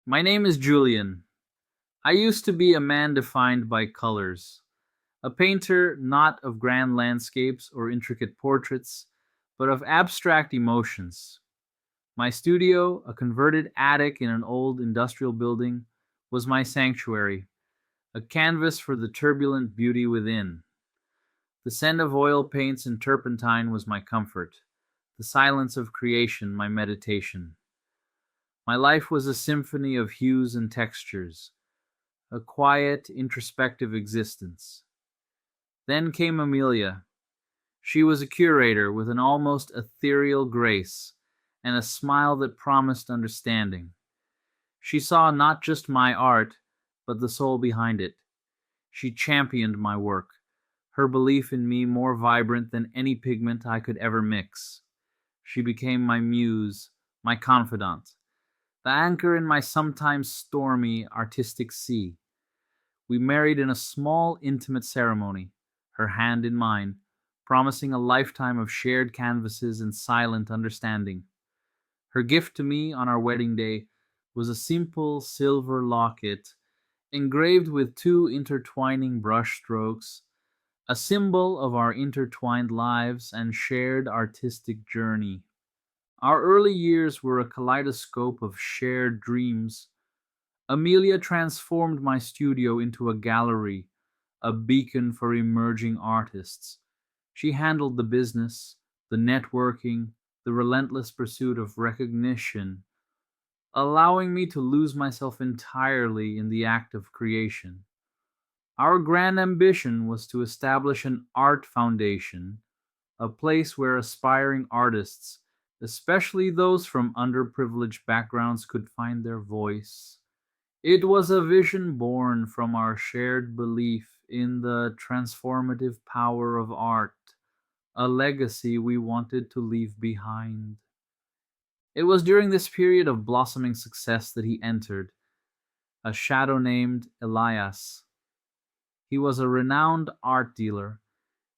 My name is Julian. I used to be a man defined by colors, a painter not of grand landscapes or intricate portraits, but of abstract emotions. My studio, a converted attic in an old industrial building, was my sanctuary, a canvas for the turbulent beauty within. The scent of oil paints and turpentine was my comfort, the silence of creation my meditation. My life was a symphony of hues and textures, a quiet, introspective existence. Then came Amelia. She was a curator with an almost ethereal grace and a smile that promised understanding. She saw not just my art, but the soul behind it. She championed my work, her belief in me more vibrant than any pigment I could ever mix. She became my muse, my confidant, the anchor in my sometimes stormy artistic sea. We married in a small, intimate ceremony, her hand in mine, promising a lifetime of shared canvases and silent understanding. Her gift to me on our wedding day was a simple silver locket engraved with two intertwining brushstrokes, a symbol of our intertwined lives and shared artistic journey. Our early years were a kaleidoscope of shared dreams. Amelia transformed my studio into a gallery, a beacon for emerging artists. She handled the business, the networking, the relentless pursuit of recognition, allowing me to lose myself entirely in the act of creation. Our grand ambition was to establish an art foundation, a place where aspiring artists, especially those from underprivileged backgrounds, could find their voice. It was a vision born from our shared belief in the transformative power of art, a legacy we wanted to leave behind. It was during this period of blossoming success that he entered, a shadow named Elias. He was a renowned art dealer,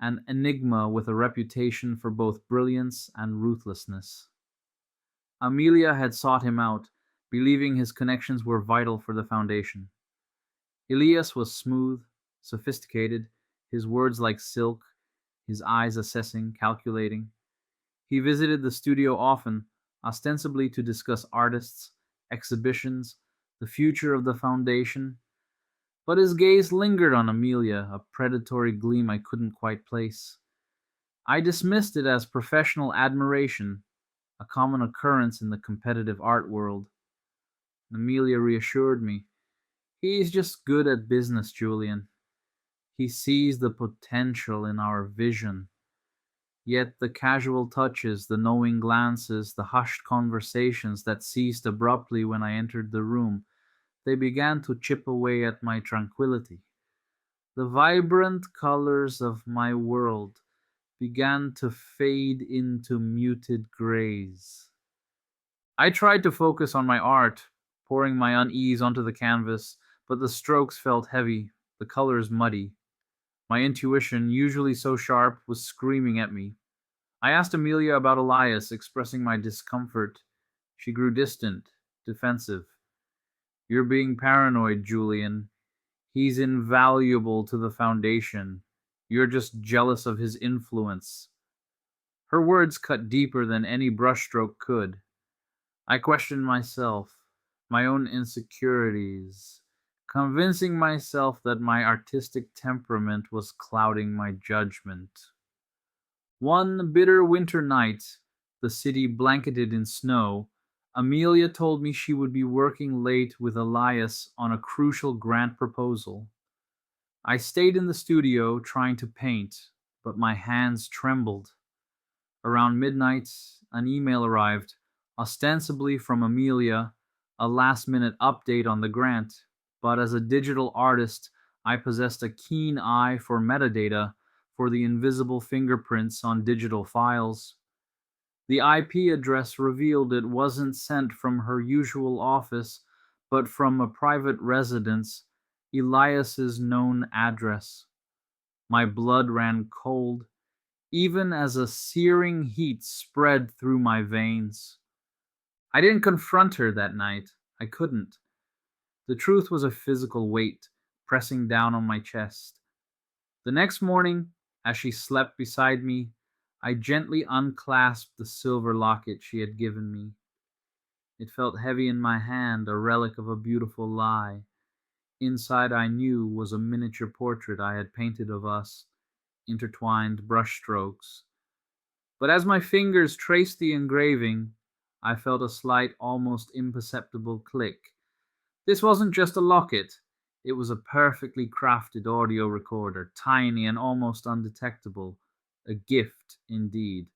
an enigma with a reputation for both brilliance and ruthlessness. Amelia had sought him out, believing his connections were vital for the foundation. Elias was smooth, sophisticated, his words like silk, his eyes assessing, calculating. He visited the studio often, ostensibly to discuss artists, exhibitions, the future of the foundation, but his gaze lingered on Amelia, a predatory gleam I couldn't quite place. I dismissed it as professional admiration, a common occurrence in the competitive art world. Amelia reassured me. He's just good at business, Julian. He sees the potential in our vision. Yet the casual touches, the knowing glances, the hushed conversations that ceased abruptly when I entered the room, they began to chip away at my tranquillity. The vibrant colors of my world began to fade into muted grays. I tried to focus on my art, pouring my unease onto the canvas, but the strokes felt heavy, the colors muddy. My intuition, usually so sharp, was screaming at me. I asked Amelia about Elias, expressing my discomfort. She grew distant, defensive. You're being paranoid, Julian. He's invaluable to the Foundation. You're just jealous of his influence. Her words cut deeper than any brushstroke could. I questioned myself, my own insecurities, convincing myself that my artistic temperament was clouding my judgment. One bitter winter night, the city blanketed in snow, Amelia told me she would be working late with Elias on a crucial grant proposal. I stayed in the studio trying to paint, but my hands trembled. Around midnight, an email arrived, ostensibly from Amelia, a last minute update on the grant, but as a digital artist, I possessed a keen eye for metadata, for the invisible fingerprints on digital files. The IP address revealed it wasn't sent from her usual office, but from a private residence, Elias's known address. My blood ran cold, even as a searing heat spread through my veins. I didn't confront her that night. I couldn't. The truth was a physical weight pressing down on my chest. The next morning, as she slept beside me, I gently unclasped the silver locket she had given me. It felt heavy in my hand, a relic of a beautiful lie. Inside, I knew, was a miniature portrait I had painted of us, intertwined brushstrokes. But as my fingers traced the engraving, I felt a slight, almost imperceptible click. This wasn't just a locket, it was a perfectly crafted audio recorder, tiny and almost undetectable. A gift, indeed.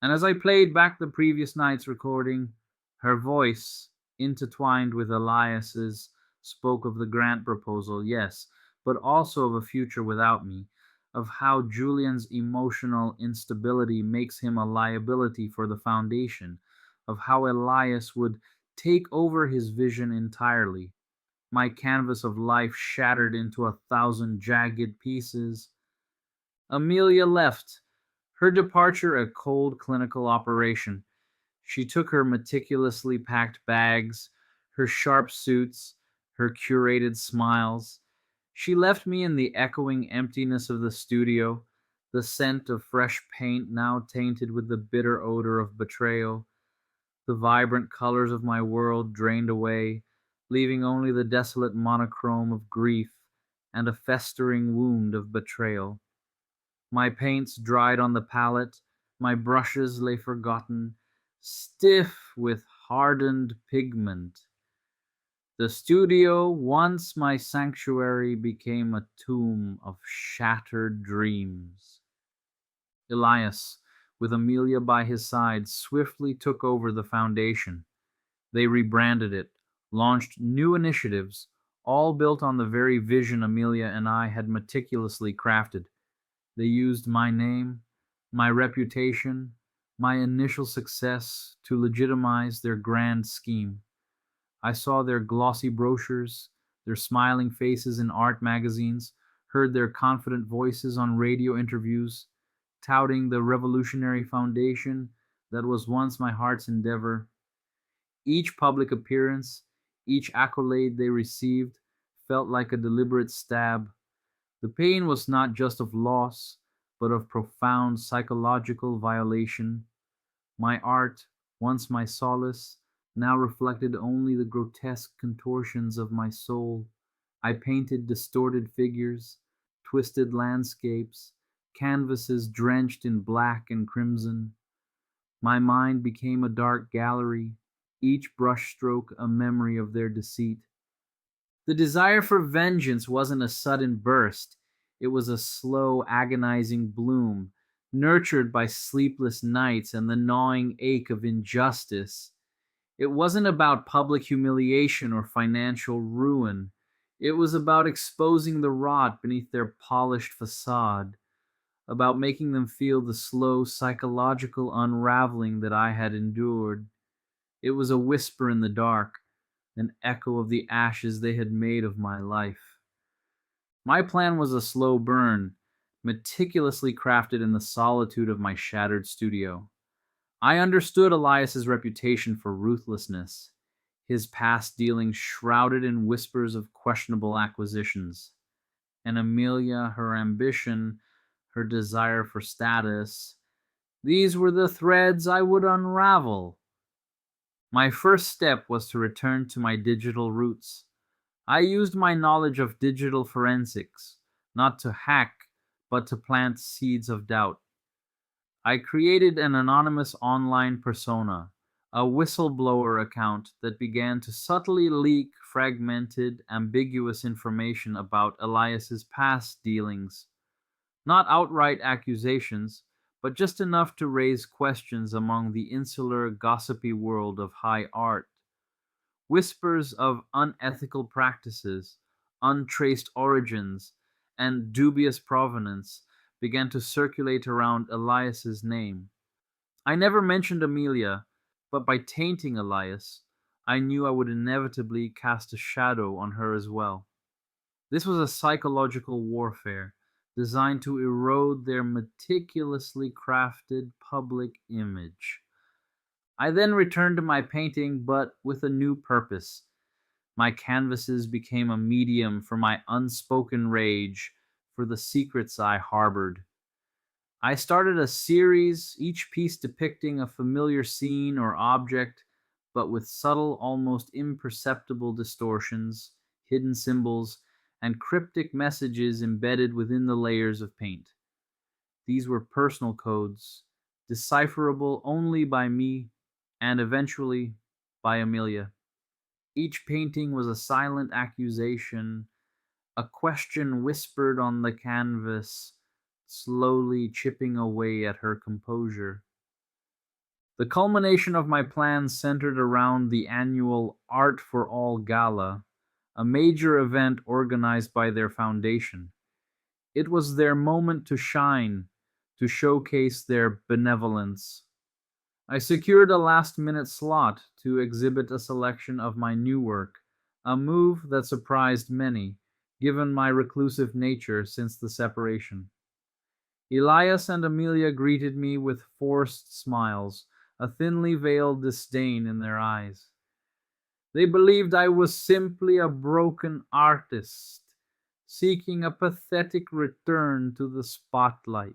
And as I played back the previous night's recording, her voice, intertwined with Elias's, spoke of the grant proposal, yes, but also of a future without me, of how Julian's emotional instability makes him a liability for the Foundation, of how Elias would take over his vision entirely. My canvas of life shattered into 1,000 jagged pieces. Amelia left, her departure a cold clinical operation. She took her meticulously packed bags, her sharp suits, her curated smiles. She left me in the echoing emptiness of the studio, the scent of fresh paint now tainted with the bitter odor of betrayal. The vibrant colors of my world drained away, leaving only the desolate monochrome of grief and a festering wound of betrayal. My paints dried on the palette, my brushes lay forgotten, stiff with hardened pigment. The studio, once my sanctuary, became a tomb of shattered dreams. Elias, with Amelia by his side, swiftly took over the Foundation. They rebranded it, launched new initiatives, all built on the very vision Amelia and I had meticulously crafted. They used my name, my reputation, my initial success to legitimize their grand scheme. I saw their glossy brochures, their smiling faces in art magazines, heard their confident voices on radio interviews, touting the revolutionary foundation that was once my heart's endeavor. Each public appearance, each accolade they received, felt like a deliberate stab. The pain was not just of loss, but of profound psychological violation. My art, once my solace, now reflected only the grotesque contortions of my soul. I painted distorted figures, twisted landscapes, canvases drenched in black and crimson. My mind became a dark gallery, each brushstroke a memory of their deceit. The desire for vengeance wasn't a sudden burst, it was a slow, agonizing bloom, nurtured by sleepless nights and the gnawing ache of injustice. It wasn't about public humiliation or financial ruin. It was about exposing the rot beneath their polished facade, about making them feel the slow psychological unraveling that I had endured. It was a whisper in the dark, an echo of the ashes they had made of my life. My plan was a slow burn, meticulously crafted in the solitude of my shattered studio. I understood Elias's reputation for ruthlessness, his past dealings shrouded in whispers of questionable acquisitions, and Amelia, her ambition, her desire for status. These were the threads I would unravel. My first step was to return to my digital roots. I used my knowledge of digital forensics, not to hack, but to plant seeds of doubt. I created an anonymous online persona, a whistleblower account that began to subtly leak fragmented, ambiguous information about Elias's past dealings. Not outright accusations, but just enough to raise questions among the insular, gossipy world of high art. Whispers of unethical practices, untraced origins, and dubious provenance began to circulate around Elias's name. I never mentioned Amelia, but by tainting Elias, I knew I would inevitably cast a shadow on her as well. This was a psychological warfare designed to erode their meticulously crafted public image. I then returned to my painting, but with a new purpose. My canvases became a medium for my unspoken rage, for the secrets I harbored. I started a series, each piece depicting a familiar scene or object, but with subtle, almost imperceptible distortions, hidden symbols, and cryptic messages embedded within the layers of paint. These were personal codes, decipherable only by me and eventually by Amelia. Each painting was a silent accusation, a question whispered on the canvas, slowly chipping away at her composure. The culmination of my plans centered around the annual Art for All Gala, a major event organized by their foundation. It was their moment to shine, to showcase their benevolence. I secured a last-minute slot to exhibit a selection of my new work, a move that surprised many, given my reclusive nature since the separation. Elias and Amelia greeted me with forced smiles, a thinly veiled disdain in their eyes. They believed I was simply a broken artist, seeking a pathetic return to the spotlight.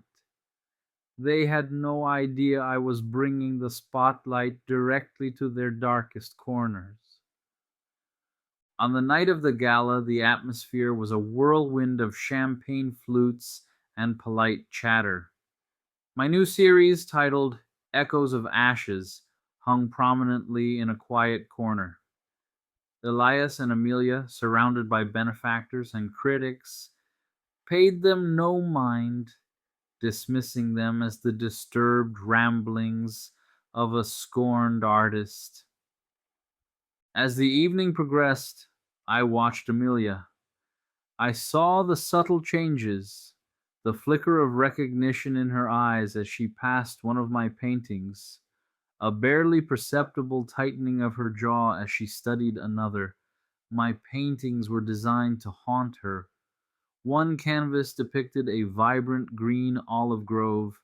They had no idea I was bringing the spotlight directly to their darkest corners. On the night of the gala, the atmosphere was a whirlwind of champagne flutes and polite chatter. My new series, titled Echoes of Ashes, hung prominently in a quiet corner. Elias and Amelia, surrounded by benefactors and critics, paid them no mind, dismissing them as the disturbed ramblings of a scorned artist. As the evening progressed, I watched Amelia. I saw the subtle changes, the flicker of recognition in her eyes as she passed one of my paintings, a barely perceptible tightening of her jaw as she studied another. My paintings were designed to haunt her. One canvas depicted a vibrant green olive grove,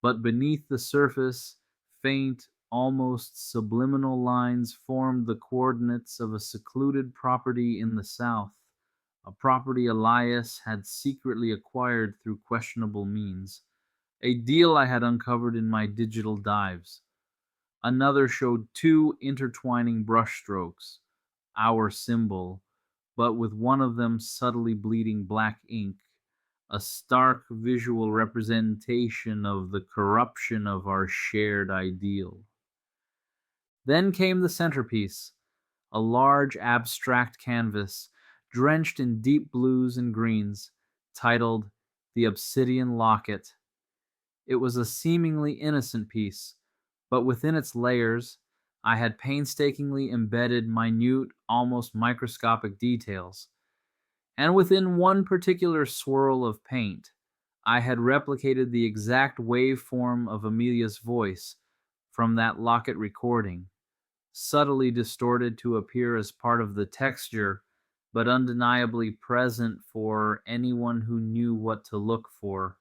but beneath the surface, faint, almost subliminal lines formed the coordinates of a secluded property in the south, a property Elias had secretly acquired through questionable means, a deal I had uncovered in my digital dives. Another showed two intertwining brushstrokes, our symbol, but with one of them subtly bleeding black ink, a stark visual representation of the corruption of our shared ideal. Then came the centerpiece, a large abstract canvas drenched in deep blues and greens, titled The Obsidian Locket. It was a seemingly innocent piece, but within its layers I had painstakingly embedded minute, almost microscopic details, and within one particular swirl of paint I had replicated the exact waveform of Amelia's voice from that Locket recording, subtly distorted to appear as part of the texture, but undeniably present for anyone who knew what to look for.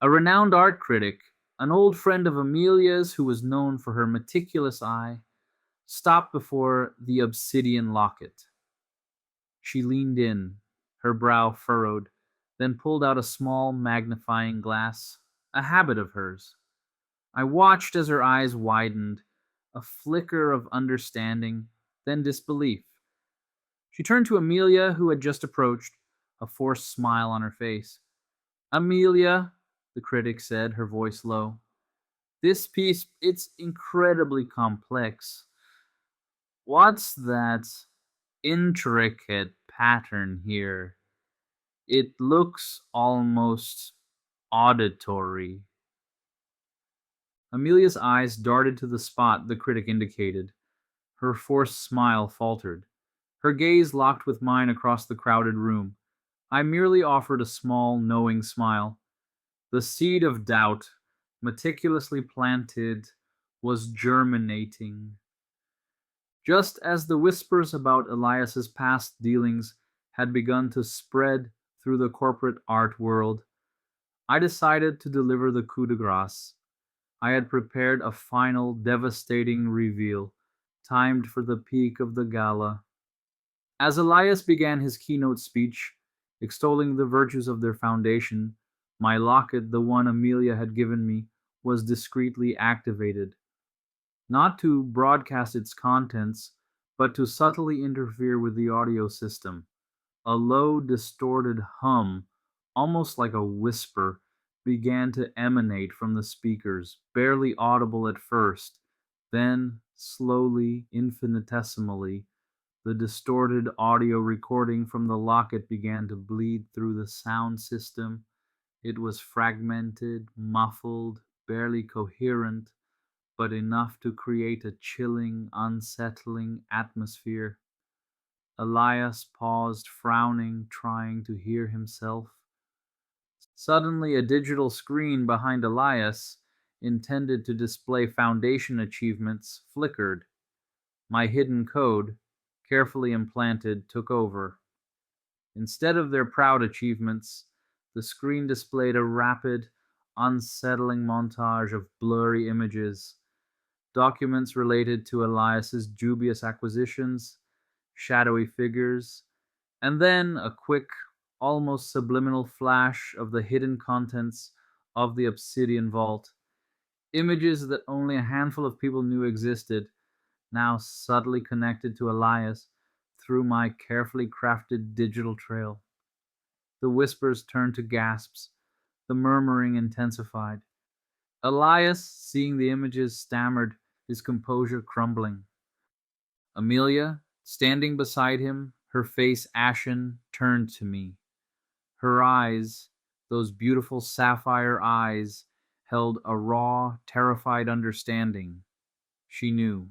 A renowned art critic, an old friend of Amelia's who was known for her meticulous eye, stopped before the obsidian locket. She leaned in, her brow furrowed, then pulled out a small magnifying glass, a habit of hers. I watched as her eyes widened, a flicker of understanding, then disbelief. She turned to Amelia, who had just approached, a forced smile on her face. Amelia, the critic said, her voice low, this piece, it's incredibly complex. What's that intricate pattern here? It looks almost auditory. Amelia's eyes darted to the spot the critic indicated. Her forced smile faltered. Her gaze locked with mine across the crowded room. I merely offered a small, knowing smile. The seed of doubt, meticulously planted, was germinating. Just as the whispers about Elias's past dealings had begun to spread through the corporate art world, I decided to deliver the coup de grace. I had prepared a final, devastating reveal, timed for the peak of the gala. As Elias began his keynote speech, extolling the virtues of their foundation, my locket, the one Amelia had given me, was discreetly activated, not to broadcast its contents, but to subtly interfere with the audio system. A low, distorted hum, almost like a whisper, began to emanate from the speakers, barely audible at first. Then, slowly, infinitesimally, the distorted audio recording from the locket began to bleed through the sound system. It was fragmented, muffled, barely coherent, but enough to create a chilling, unsettling atmosphere. Elias paused, frowning, trying to hear himself. Suddenly, a digital screen behind Elias, intended to display Foundation achievements, flickered. My hidden code, carefully implanted, took over. Instead of their proud achievements, the screen displayed a rapid, unsettling montage of blurry images, documents related to Elias's dubious acquisitions, shadowy figures, and then a quick, almost subliminal flash of the hidden contents of the obsidian vault. Images that only a handful of people knew existed, now subtly connected to Elias through my carefully crafted digital trail. The whispers turned to gasps, the murmuring intensified. Elias, seeing the images, stammered, his composure crumbling. Amelia, standing beside him, her face ashen, turned to me. Her eyes, those beautiful sapphire eyes, held a raw, terrified understanding. She knew.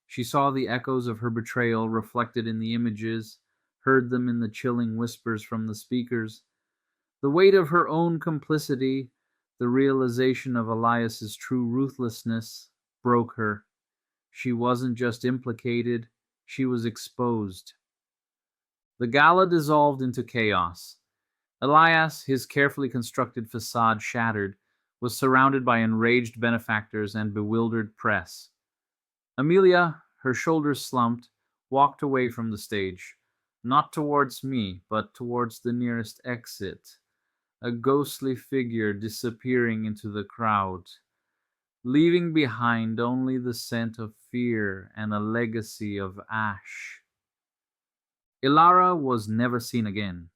She saw the echoes of her betrayal reflected in the images, heard them in the chilling whispers from the speakers. The weight of her own complicity, the realization of Elias's true ruthlessness, broke her. She wasn't just implicated, she was exposed. The gala dissolved into chaos. Elias, his carefully constructed facade shattered, was surrounded by enraged benefactors and bewildered press. Amelia, her shoulders slumped, walked away from the stage, not towards me, but towards the nearest exit, a ghostly figure disappearing into the crowd, leaving behind only the scent of fear and a legacy of ash. Ilara was never seen again.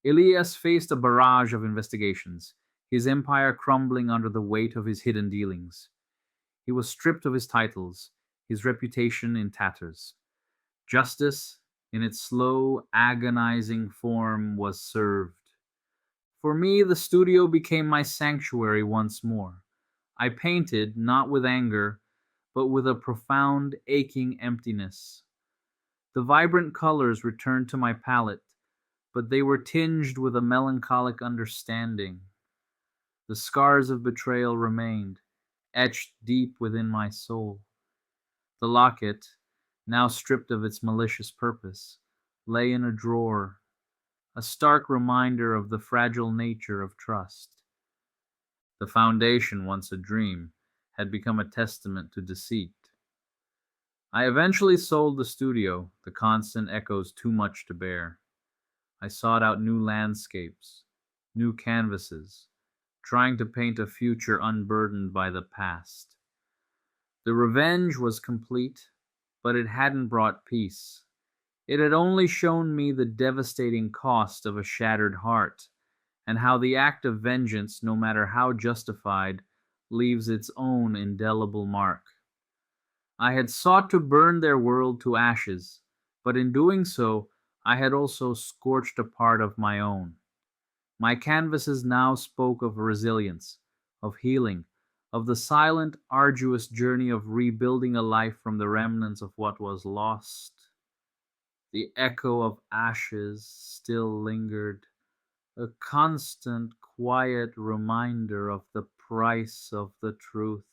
Elias faced a barrage of investigations, his empire crumbling under the weight of his hidden dealings. He was stripped of his titles, his reputation in tatters. Justice, in its slow, agonizing form, was served. For me, the studio became my sanctuary once more. I painted, not with anger, but with a profound, aching emptiness. The vibrant colors returned to my palette, but they were tinged with a melancholic understanding. The scars of betrayal remained, etched deep within my soul. The locket, now stripped of its malicious purpose, lay in a drawer, a stark reminder of the fragile nature of trust. The foundation, once a dream, had become a testament to deceit. I eventually sold the studio, the constant echoes too much to bear. I sought out new landscapes, new canvases, trying to paint a future unburdened by the past. The revenge was complete, but it hadn't brought peace. It had only shown me the devastating cost of a shattered heart, and how the act of vengeance, no matter how justified, leaves its own indelible mark. I had sought to burn their world to ashes, but in doing so, I had also scorched a part of my own. My canvases now spoke of resilience, of healing, of the silent, arduous journey of rebuilding a life from the remnants of what was lost. The echo of ashes still lingered, a constant, quiet reminder of the price of the truth.